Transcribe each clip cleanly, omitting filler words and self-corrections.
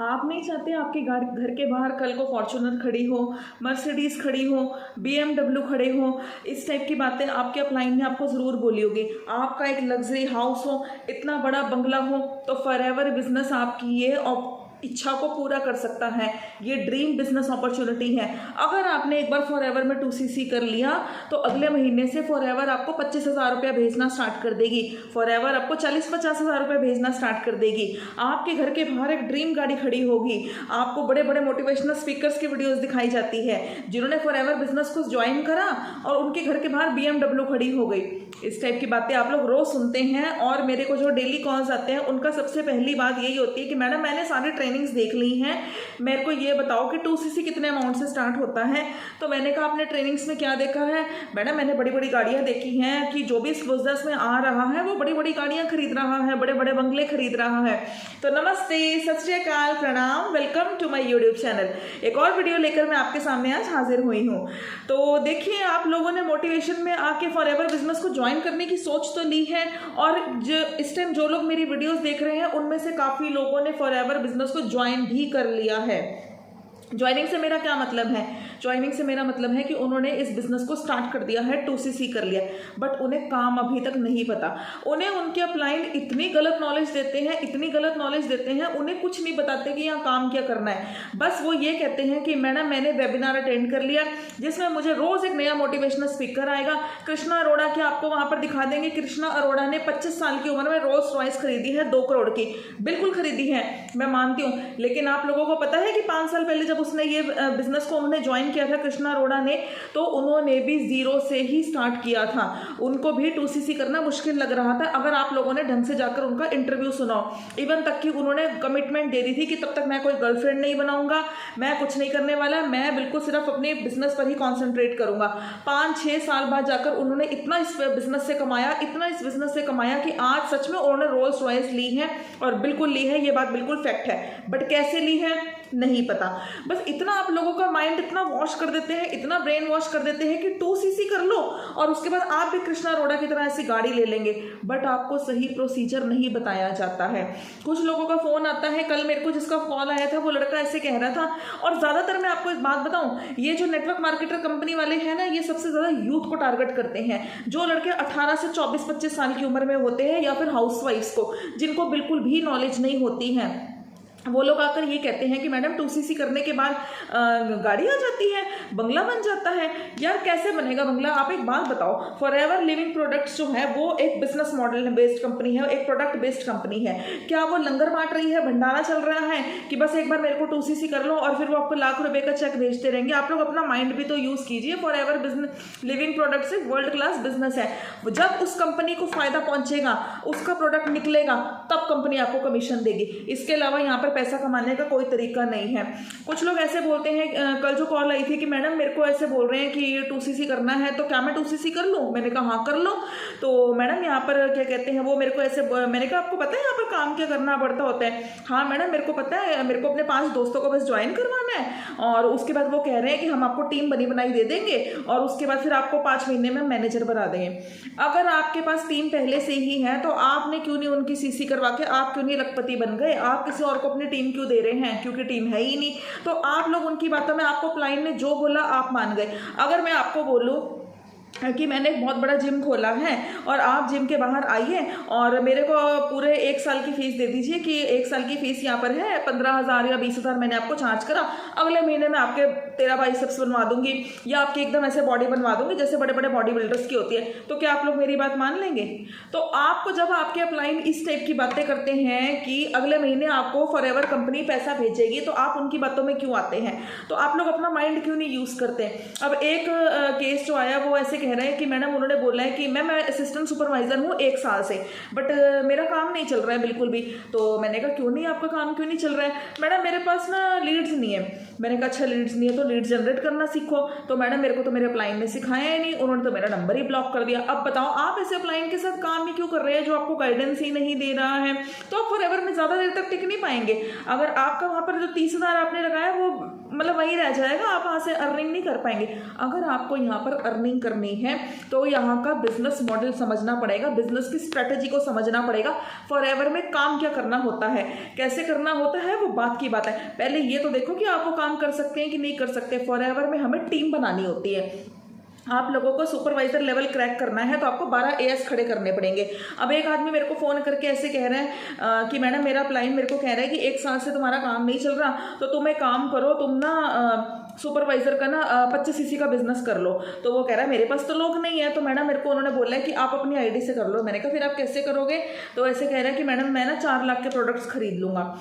आप नहीं चाहते आपके घर के बाहर कल को फॉर्च्यूनर खड़ी हो, मर्सिडीज़ खड़ी हो, BMW खड़े हो, इस टाइप की बातें आपके अपलाइन ने आपको ज़रूर बोली होगी। आपका एक लग्जरी हाउस हो, इतना बड़ा बंगला हो, तो फॉरएवर बिजनेस आपकी ये इच्छा को पूरा कर सकता है। ये ड्रीम बिजनेस अपॉर्चुनिटी है। अगर आपने एक बार फॉरएवर में 2cc कर लिया तो अगले महीने से फॉरएवर आपको 25,000 रुपया भेजना स्टार्ट कर देगी। फॉरएवर आपको 40-50,000 रुपया भेजना स्टार्ट कर देगी। आपके घर के बाहर एक ड्रीम गाड़ी खड़ी होगी। आपको बड़े बड़े मोटिवेशनल स्पीकर्स की वीडियोस दिखाई जाती है जिन्होंने फॉरएवर बिजनेस को ज्वाइन करा और उनके घर के बाहर BMW खड़ी हो गई। इस टाइप की बातें आप लोग रोज सुनते हैं और मेरे को जो डेली कॉल्स आते हैं उनका सबसे पहली बात यही होती है कि मैडम मैंने सारी ट्रेनिंग्स देख ली हैं, मेरे को ये बताओ कि 2cc कितने अमाउंट से स्टार्ट होता है। तो मैंने कहा आपने ट्रेनिंग्स में क्या देखा है? मैडम मैंने बड़ी बड़ी गाड़ियां देखी हैं कि जो भी इस बिजनेस में आ रहा है वो बड़ी बड़ी गाड़ियां खरीद रहा है, बड़े बड़े बंगले खरीद रहा है। तो नमस्ते, सत श्री अकाल, प्रणाम, welcome to my YouTube channel. एक और वीडियो लेकर मैं आपके सामने आज हाजिर हुई हूँ। तो देखिए, आप लोगों ने मोटिवेशन में आके फॉरएवर बिजनेस को ज्वाइन करने की सोच तो ली है और जो इस टाइम जो लोग मेरी वीडियोस देख रहे हैं उनमें से काफ़ी लोगों ने फॉरएवर बिजनेस को ज्वाइन भी कर लिया है। ज्वाइनिंग से मेरा क्या मतलब है? ज्वाइनिंग से मेरा मतलब है कि उन्होंने इस बिजनेस को स्टार्ट कर दिया है, 2cc कर लिया, बट उन्हें काम अभी तक नहीं पता। उन्हें उनके अपलाइन इतनी गलत नॉलेज देते हैं, इतनी गलत नॉलेज देते हैं, उन्हें कुछ नहीं बताते कि यहाँ काम क्या करना है। बस वो ये कहते हैं कि मैडम मैंने वेबिनार अटेंड कर लिया जिसमें मुझे रोज एक नया मोटिवेशनल स्पीकर आएगा। कृष्णा अरोड़ा की आपको वहां पर दिखा देंगे। कृष्णा अरोड़ा ने 25 साल की उम्र में रोल्स रॉयस खरीदी है 2 करोड़ की। बिल्कुल खरीदी है, मैं मानती हूँ, लेकिन आप लोगों को पता है कि 5 साल पहले जब उसने ये बिजनेस को उन्होंने ज्वाइन किया था कृष्णा अरोड़ा ने, तो उन्होंने भी जीरो से ही स्टार्ट किया था। उनको भी 2cc करना मुश्किल लग रहा था। अगर आप लोगों ने ढंग से जाकर उनका इंटरव्यू सुनाओ, इवन तक कि उन्होंने कमिटमेंट दे दी थी कि तब तक मैं कोई गर्लफ्रेंड नहीं बनाऊंगा, मैं कुछ नहीं करने वाला, मैं बिल्कुल सिर्फ अपने बिजनेस पर ही कॉन्सेंट्रेट करूंगा। 5-6 साल बाद जाकर उन्होंने इतना इस बिजनेस से कमाया, इतना इस बिजनेस से कमाया कि आज सच में उन्होंने रोल्स रॉयस ली है, और बिल्कुल ली है, ये बात बिल्कुल फैक्ट है। बट कैसे ली है नहीं पता। बस इतना आप लोगों का माइंड इतना वॉश कर देते हैं, इतना ब्रेन वॉश कर देते हैं कि 2cc कर लो और उसके बाद आप भी कृष्णा अरोड़ा की तरह ऐसी गाड़ी ले लेंगे। बट आपको सही प्रोसीजर नहीं बताया जाता है। कुछ लोगों का फोन आता है, कल मेरे को जिसका कॉल आया था वो लड़का ऐसे कह रहा था। और ज्यादातर मैं आपको एक बात बताऊं, ये जो नेटवर्क मार्केटर कंपनी वाले हैं ना, ये सबसे ज्यादा यूथ को टारगेट करते हैं। जो लड़के 18 से 24-25 साल की उम्र में होते हैं, या फिर हाउसवाइफ्स को जिनको बिल्कुल भी नॉलेज नहीं होती है, वो लोग आकर ये कहते हैं कि मैडम 2cc करने के बाद गाड़ी आ जाती है, बंगला बन जाता है। यार कैसे बनेगा बंगला? आप एक बात बताओ, फॉरएवर लिविंग प्रोडक्ट्स जो है वो एक बिजनेस मॉडल बेस्ड कंपनी है, एक प्रोडक्ट बेस्ड कंपनी है। क्या वो लंगर बांट रही है, भंडारा चल रहा है कि बस एक बार मेरे को 2cc कर लो और फिर वो आपको लाख रुपए का चेक भेजते रहेंगे? आप लोग अपना माइंड भी तो यूज कीजिए। फॉरएवर बिजनेस लिविंग प्रोडक्ट्स एक वर्ल्ड क्लास बिजनेस है। जब उस कंपनी को फायदा पहुंचेगा, उसका प्रोडक्ट निकलेगा, तब कंपनी आपको कमीशन देगी। इसके अलावा यहाँ पर पैसा कमाने का कोई तरीका नहीं है। कुछ लोग ऐसे बोलते हैं, कल जो कॉल आई थी कि मैडम मेरे को ऐसे बोल रहे हैं कि 2cc करना है, तो क्या मैं 2cc कर लूँ? मैंने कहा हाँ कर लो। तो मैडम यहाँ पर क्या कहते हैं वो मेरे को ऐसे, मैंने कहा आपको पता है यहाँ पर काम क्या करना पड़ता होता है? हाँ मैडम मेरे को पता है, मेरे को अपने 5 दोस्तों को बस ज्वाइन करवाना है और उसके बाद वो कह रहे हैं कि हम आपको टीम बनी बनाई दे देंगे और उसके बाद फिर आपको 5 महीने में मैनेजर बना देंगे। अगर आपके पास टीम पहले से ही है तो आपने क्यों नहीं उनकी cc करवा के, आप क्यों नहीं लखपति बन गए? आप किसी और को अपनी टीम क्यों दे रहे हैं? क्योंकि टीम है ही नहीं। तो आप लोग उनकी बातों में, आपको क्लाइंट ने जो बोला आप मान गए। अगर मैं आपको बोलूं कि मैंने एक बहुत बड़ा जिम खोला है और आप जिम के बाहर आइए और मेरे को पूरे 1 साल की फीस दे दीजिए कि 1 साल की फीस यहाँ पर है 15,000 या 20,000 मैंने आपको चार्ज करा, अगले महीने में आपके 13 बाइसेप्स बनवा दूंगी या आपकी एकदम ऐसे बॉडी बनवा दूंगी जैसे बड़े बड़े बॉडी बिल्डर्स की होती है, तो क्या आप लोग मेरी बात मान लेंगे? तो आपको जब आपके अपलाइन इस टाइप की बातें करते हैं कि अगले महीने आपको फॉरएवर कंपनी पैसा भेजेगी, तो आप उनकी बातों में क्यों आते हैं? तो आप लोग अपना माइंड क्यों नहीं यूज करते? अब एक केस जो आया वो ऐसे कह रहे हैं कि मैडम उन्होंने बोला है कि मैं असिस्टेंट सुपरवाइजर हूँ 1 साल से, बट मेरा काम नहीं चल रहा है बिल्कुल भी। तो मैंने कहा क्यों नहीं, आपका काम क्यों नहीं चल रहा है? मैडम मेरे पास ना लीड्स नहीं है। मैंने कहा अच्छा लीड्स नहीं है तो लीड जनरेट करना सीखो। तो मैडम मेरे को तो मेरे अपलाइन ने सिखाया ही नहीं, उन्होंने तो मेरा नंबर ही ब्लॉक कर दिया। अब बताओ आप ऐसे अपलाइन के साथ काम ही क्यों कर रहे हैं जो आपको गाइडेंस ही नहीं दे रहा है? तो आप फॉरएवर में ज़्यादा देर तक टिक नहीं पाएंगे। अगर आपका वहाँ पर जो 30,000 आपने लगाया वो मतलब वही रह जाएगा, आप वहाँ से अर्निंग नहीं कर पाएंगे। अगर आपको यहाँ पर अर्निंग करनी करनी है तो यहाँ का बिजनेस मॉडल समझना पड़ेगा, बिजनेस की स्ट्रेटेजी को समझना पड़ेगा। फॉरएवर में काम क्या करना होता है, कैसे करना होता है, वो बात की बात है। पहले ये तो देखो कि आप वो काम कर सकते हैं कि नहीं कर सकते। फॉरएवर में हमें टीम बनानी होती है। आप लोगों को सुपरवाइजर लेवल क्रैक करना है तो आपको 12 एएस खड़े करने पड़ेंगे। अब एक आदमी मेरे को फ़ोन करके ऐसे कह रहा है कि मैडम मेरा अपलाइन मेरे को कह रहा है कि 1 साल से तुम्हारा काम नहीं चल रहा, तो तुम एक काम करो, तुम ना सुपरवाइजर का ना 25 सीसी का बिजनेस कर लो। तो वो कह रहा है मेरे पास तो लोग नहीं है। तो मैडम मेरे को उन्होंने बोला है कि आप अपनी आईडी से कर लो। मैंने कहा फिर आप कैसे करोगे? तो ऐसे कह रहा है कि मैडम मैं ना 4 लाख के प्रोडक्ट्स खरीद लूँगा।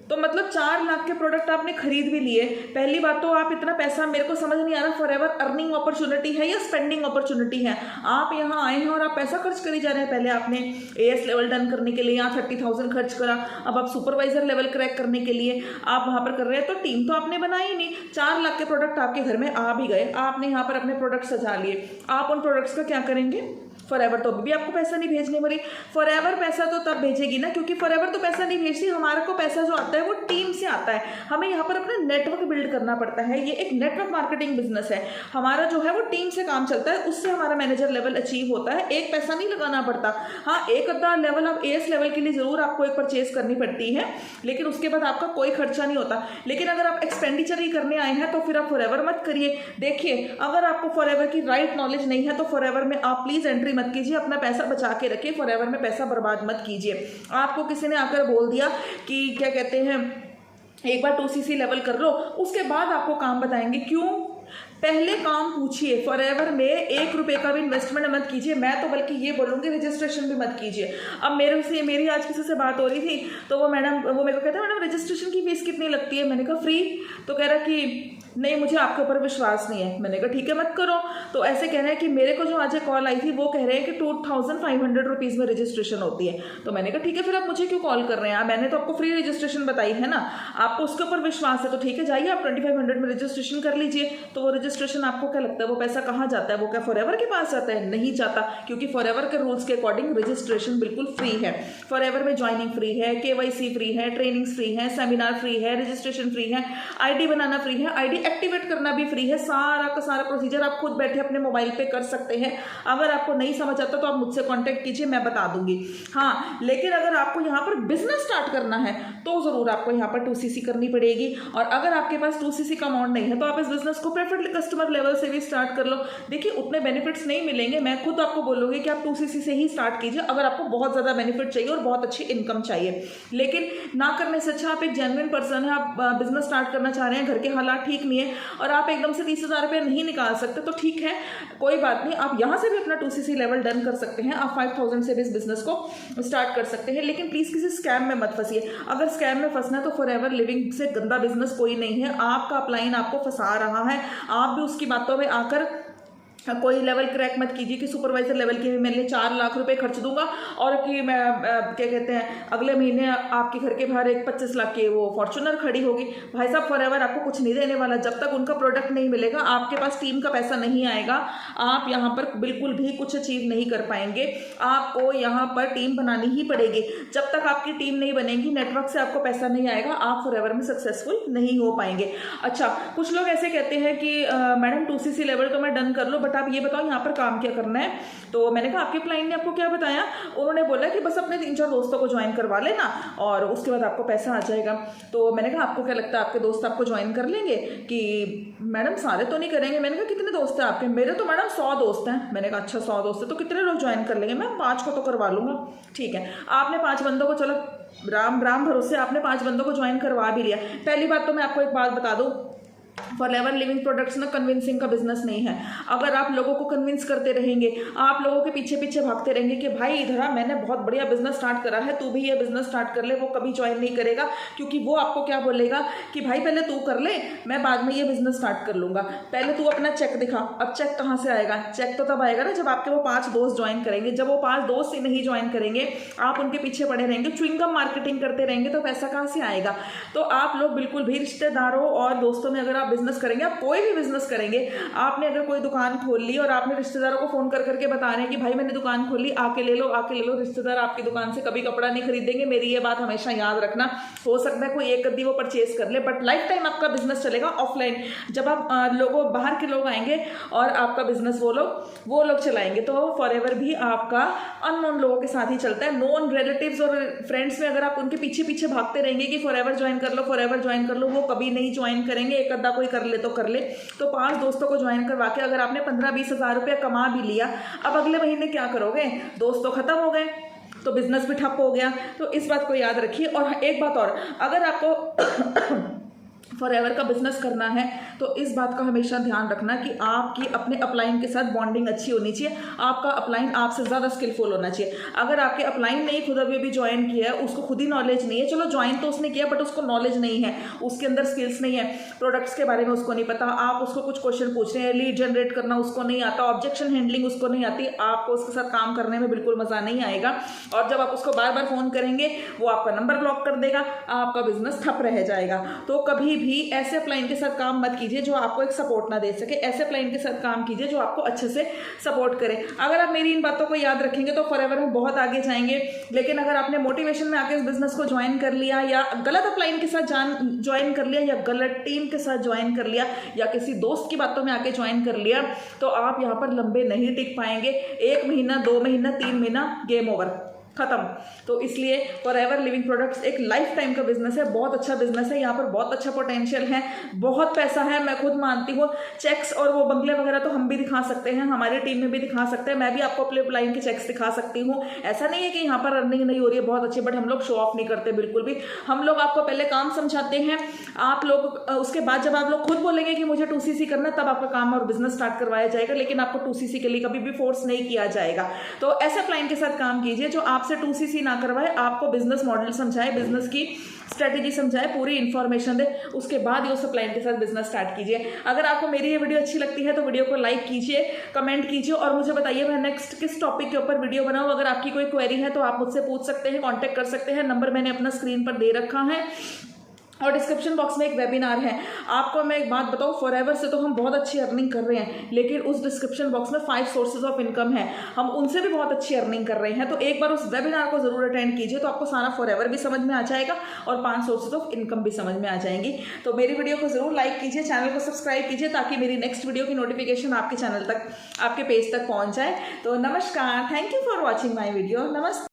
तो मतलब 4 लाख के प्रोडक्ट आपने खरीद भी लिए। पहली बात तो आप इतना पैसा, मेरे को समझ नहीं आ रहा फॉरएवर अर्निंग अपॉर्चुनिटी है या स्पेंडिंग अपॉर्चुनिटी है। आप यहाँ आए हैं और आप पैसा खर्च करी जा रहे हैं। पहले आपने एएस लेवल डन करने के लिए यहाँ 30,000 खर्च करा, अब आप सुपरवाइजर लेवल क्रैक करने के लिए आप वहाँ पर कर रहे हैं। तो टीम तो आपने बनाई ही नहीं। 4 लाख के प्रोडक्ट आपके घर में आ भी गए, आपने यहाँ पर अपने प्रोडक्ट सजा लिए, आप उन प्रोडक्ट्स का क्या करेंगे? फॉरएवर तो अभी भी आपको पैसा नहीं भेजने वाली। फॉरएवर पैसा तो तब भेजेगी ना, क्योंकि फॉरएवर तो पैसा नहीं भेजती। हमारे को पैसा जो आता है वो टीम से आता है। हमें यहाँ पर अपना नेटवर्क बिल्ड करना पड़ता है। ये एक नेटवर्क मार्केटिंग बिजनेस है। हमारा जो है वो टीम से काम चलता है, उससे हमारा मैनेजर लेवल अचीव होता है। एक पैसा नहीं लगाना पड़ता। हाँ, एक अद्धा लेवल आप एएस लेवल के लिए जरूर आपको एक परचेज करनी पड़ती है, लेकिन उसके बाद आपका कोई खर्चा नहीं होता। लेकिन अगर आप एक्सपेंडिचर ही करने आए हैं तो फिर आप फॉरएवर मत करिए। देखिए, अगर आपको फॉरएवर की राइट नॉलेज नहीं है तो फॉरएवर में आप प्लीज एंट्री मत कीजिए। अपना पैसा बचा के रखिए, फॉरएवर में पैसा बर्बाद मत कीजिए। आपको किसी ने आकर बोल दिया कि क्या कहते हैं, एक बार 2cc लेवल कर लो, उसके बाद आपको काम बताएंगे। क्यों? पहले काम पूछिए। फॉरएवर में 1 रुपए का भी इन्वेस्टमेंट मत कीजिए। मैं तो बल्कि ये बोलूँगी रजिस्ट्रेशन भी मत कीजिए। अब मेरी आज किसी से बात हो रही थी तो वो मेरे को कहता है मैडम रजिस्ट्रेशन की फीस कितनी लगती है? मैंने कहा फ्री। तो कह रहा कि नहीं, मुझे आपके ऊपर विश्वास नहीं है। मैंने कहा ठीक है मत करो। तो ऐसे कह रहे हैं कि मेरे को जो आज कॉल आई थी वो कह रहे हैं कि 2500 रुपीज़ में रजिस्ट्रेशन होती है। तो मैंने कहा ठीक है, फिर आप मुझे क्यों कॉल कर रहे हैं? मैंने तो आपको फ्री रजिस्ट्रेशन बताई है ना, आपको उसके ऊपर विश्वास है तो ठीक है, जाइए आप 2500 में रजिस्ट्रेशन कर लीजिए। तो वो रजिस्ट्रेशन आपको क्या लगता है वो पैसा कहाँ जाता है? वो क्या फॉरएवर के पास जाता है? नहीं जाता, क्योंकि फॉरएवर के रूल्स के अकॉर्डिंग रजिस्ट्रेशन बिल्कुल फ्री है। फॉरएवर में ज्वाइनिंग फ्री है, केवाईसी फ्री है, ट्रेनिंग्स फ्री है, सेमिनार फ्री है, रजिस्ट्रेशन फ्री है, आईडी बनाना फ्री है, आईडी एक्टिवेट करना भी फ्री है। सारा का सारा प्रोसीजर आप खुद बैठे अपने मोबाइल पे कर सकते हैं। अगर आपको नहीं समझ आता तो आप मुझसे कांटेक्ट कीजिए, मैं बता दूंगी। हाँ, लेकिन अगर आपको यहाँ पर बिजनेस स्टार्ट करना है तो जरूर आपको यहाँ पर 2cc करनी पड़ेगी। और अगर आपके पास 2cc का अमाउंट नहीं है तो आप इस बिजनेस को प्रेफर्ड कस्टमर लेवल से भी स्टार्ट कर लो। देखिए, उतने बेनिफिट्स नहीं मिलेंगे, मैं खुद आपको बोलूँगी कि आप 2cc से ही स्टार्ट कीजिए अगर आपको बहुत ज़्यादा बेनिफिट चाहिए और बहुत अच्छी इनकम चाहिए। लेकिन ना करने से अच्छा आप एक जेन्युइन पर्सन है, आप बिजनेस स्टार्ट करना चाह रहे हैं, घर के हालात ठीक नहीं है और आप एकदम से 30,000 रुपये नहीं निकाल सकते, तो ठीक है, कोई बात नहीं, आप यहाँ से भी अपना 2cc लेवल डन कर सकते हैं। आप 5,000 से भी इस बिजनेस को स्टार्ट कर सकते हैं। लेकिन प्लीज़ किसी स्कैम में मत फंसिए। अगर स्कैम में फंसना है तो फॉरएवर लिविंग से गंदा बिजनेस कोई नहीं है। आपका अपलाइन आपको फंसा रहा है, आप भी उसकी बातों में आकर कोई लेवल क्रैक मत कीजिए कि सुपरवाइजर लेवल के भी मेरे लिए 4 लाख रुपए खर्च दूंगा और कि मैं क्या कहते हैं अगले महीने आपके घर के बाहर एक 25 लाख की वो फॉर्च्यूनर खड़ी होगी। भाई साहब, फॉरएवर आपको कुछ नहीं देने वाला। जब तक उनका प्रोडक्ट नहीं मिलेगा, आपके पास टीम का पैसा नहीं आएगा, आप यहाँ पर बिल्कुल भी कुछ अचीव नहीं कर पाएंगे। आपको यहाँ पर टीम बनानी ही पड़ेगी। जब तक आपकी टीम नहीं बनेगी, नेटवर्क से आपको पैसा नहीं आएगा, आप फॉरएवर में सक्सेसफुल नहीं हो पाएंगे। अच्छा, कुछ लोग ऐसे कहते हैं कि मैडम 2cc लेवल तो मैं डन कर लो, आप ये बताओ यहाँ पर काम क्या करना है। तो मैंने कहा आपके क्लाइंट ने आपको क्या बताया? उन्होंने बोला कि बस अपने 3-4 दोस्तों को ज्वाइन करवा लेना और उसके बाद आपको पैसा आ जाएगा। तो मैंने कहा आपको क्या लगता है आपके दोस्त आपको ज्वाइन कर लेंगे? कि मैडम सारे तो नहीं करेंगे। मैंने कहा कितने दोस्त हैं आपके? मेरे तो मैडम 100 दोस्त हैं। मैंने कहा अच्छा 100 दोस्त है तो कितने लोग ज्वाइन कर लेंगे? मैम 5 को तो करवा लूँगा। ठीक है, आपने 5 बंदों को, चलो राम राम भरोसे आपने 5 बंदों को ज्वाइन करवा भी लिया। पहली बात तो मैं आपको एक बात बता दूँ, फॉरएवर लिविंग प्रोडक्ट्स ना कन्विंसिंग का बिजनेस नहीं है। अगर आप लोगों को कन्विंस करते रहेंगे, आप लोगों के पीछे पीछे भागते रहेंगे कि भाई इधर आ, मैंने बहुत बढ़िया बिजनेस स्टार्ट करा है, तू भी ये बिजनेस स्टार्ट कर ले, वो कभी ज्वाइन नहीं करेगा। क्योंकि वो आपको क्या बोलेगा कि भाई पहले तू कर ले, मैं बाद में ये बिजनेस स्टार्ट कर लूंगा, पहले तू अपना चेक दिखा। अब चेक कहाँ से आएगा? चेक तो तब आएगा ना जब आपके वो 5 दोस्त ज्वाइन करेंगे। जब वो 5 दोस्त ही नहीं ज्वाइन करेंगे, आप उनके पीछे पड़े रहेंगे, च्युइंगम मार्केटिंग करते रहेंगे, तो पैसा कहाँ से आएगा? तो आप लोग बिल्कुल भी रिश्तेदारों और दोस्तों में अगर आप बिजनेस करेंगे, आप कोई भी बिजनेस करेंगे, आपने अगर कोई दुकान खोल ली और आपने रिश्तेदारों को फोन कर करके बता रहे हैं कि भाई मैंने दुकान खोली, आके ले लो आके ले लो, रिश्तेदार आपकी दुकान से कभी कपड़ा नहीं खरीदेंगे, मेरी ये बात हमेशा याद रखना। हो सकता है कोई एक कद्दी वो परचेज कर ले, बट लाइफ टाइम आपका बिजनेस चलेगा ऑफलाइन। जब आप लोगों बाहर के लोग आएंगे और आपका बिजनेस वो लोग चलाएंगे, तो फॉर एवर भी आपका अननोन लोगों के साथ ही चलता है। नोन रिलेटिव्स और फ्रेंड्स में अगर आप उनके पीछे पीछे भागते रहेंगे कि फॉर एवर ज्वाइन कर लो, फॉर एवर ज्वाइन कर लो, वो कभी नहीं ज्वाइन करेंगे। एक अद्धा कोई कर ले तो कर ले। तो 5 दोस्तों को ज्वाइन करवा के अगर आपने 15-20 हज़ार रुपया कमा भी लिया, अब अगले महीने क्या करोगे? दोस्त तो खत्म हो गए, तो बिजनेस भी ठप हो गया। तो इस बात को याद रखिए। और एक बात और, अगर आपको फॉर एवर का बिजनेस करना है तो इस बात का हमेशा ध्यान रखना कि आपकी अपने अपलाइन के साथ बॉन्डिंग अच्छी होनी चाहिए। आपका अपलाइन आपसे ज़्यादा स्किलफुल होना चाहिए। अगर आपके अपलाइन ने खुद अभी ज्वाइन किया है, उसको खुद ही नॉलेज नहीं है, चलो ज्वाइन तो उसने किया बट उसको नॉलेज नहीं है, उसके अंदर स्किल्स नहीं है, प्रोडक्ट्स के बारे में उसको नहीं पता, आप उसको कुछ क्वेश्चन पूछ रहे हैं, लीड जनरेट करना उसको नहीं आता, ऑब्जेक्शन हैंडलिंग उसको नहीं आती, आपको उसके साथ काम करने में बिल्कुल मज़ा नहीं आएगा। और जब आप उसको बार बार फ़ोन करेंगे वो आपका नंबर ब्लॉक कर देगा, आपका बिजनेस ठप रह जाएगा। तो कभी भी ऐसे अपलाइन के साथ काम मत कीजिए जो आपको एक सपोर्ट ना दे सके। ऐसे अपलाइन के साथ काम कीजिए जो आपको अच्छे से सपोर्ट करे। अगर आप मेरी इन बातों को याद रखेंगे तो फॉर एवर हम बहुत आगे जाएंगे। लेकिन अगर आपने मोटिवेशन में आके इस बिजनेस को ज्वाइन कर लिया, या गलत अपलाइन के साथ ज्वाइन कर लिया, या गलत टीम के साथ ज्वाइन कर लिया, या किसी दोस्त की बातों में आके ज्वाइन कर लिया, तो आप यहाँ पर लंबे नहीं टिक पाएंगे। 1 महीना, 2 महीना, 3 महीना, गेम ओवर, खत्म। तो इसलिए फॉर एवर लिविंग प्रोडक्ट्स एक लाइफ टाइम का बिजनेस है, बहुत अच्छा बिजनेस है। यहाँ पर बहुत अच्छा पोटेंशियल है, बहुत पैसा है, मैं खुद मानती हूँ। चेक्स और वो बंगले वगैरह तो हम भी दिखा सकते हैं, हमारी टीम में भी दिखा सकते हैं, मैं भी आपको अपने लाइन के चेक्स दिखा सकती हूँ। ऐसा नहीं है कि यहाँ पर अर्निंग नहीं हो रही है, बहुत अच्छी, बट हम लोग शो ऑफ नहीं करते बिल्कुल भी। हम लोग आपको पहले काम समझाते हैं, आप लोग उसके बाद जब आप लोग खुद बोलेंगे कि मुझे 2CC करना, तब आपका काम और बिजनेस स्टार्ट करवाया जाएगा। लेकिन आपको 2CC के लिए कभी भी फोर्स नहीं किया जाएगा। तो ऐसे क्लाइंट के साथ काम कीजिए जो आपसे 2CC ना करवाए, आपको बिजनेस मॉडल समझाए, बिजनेस की स्ट्रेटेजी समझाए, पूरी इन्फॉर्मेशन दे, उसके बाद ही उस क्लाइंट के साथ बिजनेस स्टार्ट कीजिए। अगर आपको मेरी ये वीडियो अच्छी लगती है तो वीडियो को लाइक कीजिए, कमेंट कीजिए और मुझे बताइए मैं नेक्स्ट किस टॉपिक के ऊपर वीडियो बनाऊं। अगर आपकी कोई क्वेरी है तो आप मुझसे पूछ सकते हैं, कांटेक्ट कर सकते हैं। नंबर मैंने अपना स्क्रीन पर दे रखा है और डिस्क्रिप्शन बॉक्स में एक वेबिनार है। आपको मैं एक बात बताऊं, फॉर एवर से तो हम बहुत अच्छी अर्निंग कर रहे हैं, लेकिन उस डिस्क्रिप्शन बॉक्स में 5 सोर्सेज ऑफ इनकम है, हम उनसे भी बहुत अच्छी अर्निंग कर रहे हैं। तो एक बार उस वेबिनार को जरूर अटेंड कीजिए, तो आपको सारा फॉर एवर भी समझ में आ जाएगा और 5 सोर्सेज ऑफ इनकम भी समझ में आ जाएंगी। तो मेरी वीडियो को जरूर लाइक कीजिए, चैनल को सब्सक्राइब कीजिए, ताकि मेरी नेक्स्ट वीडियो की नोटिफिकेशन आपके चैनल तक, आपके पेज तक पहुंच जाए। तो नमस्कार, thank you for watching my video. नमस्कार।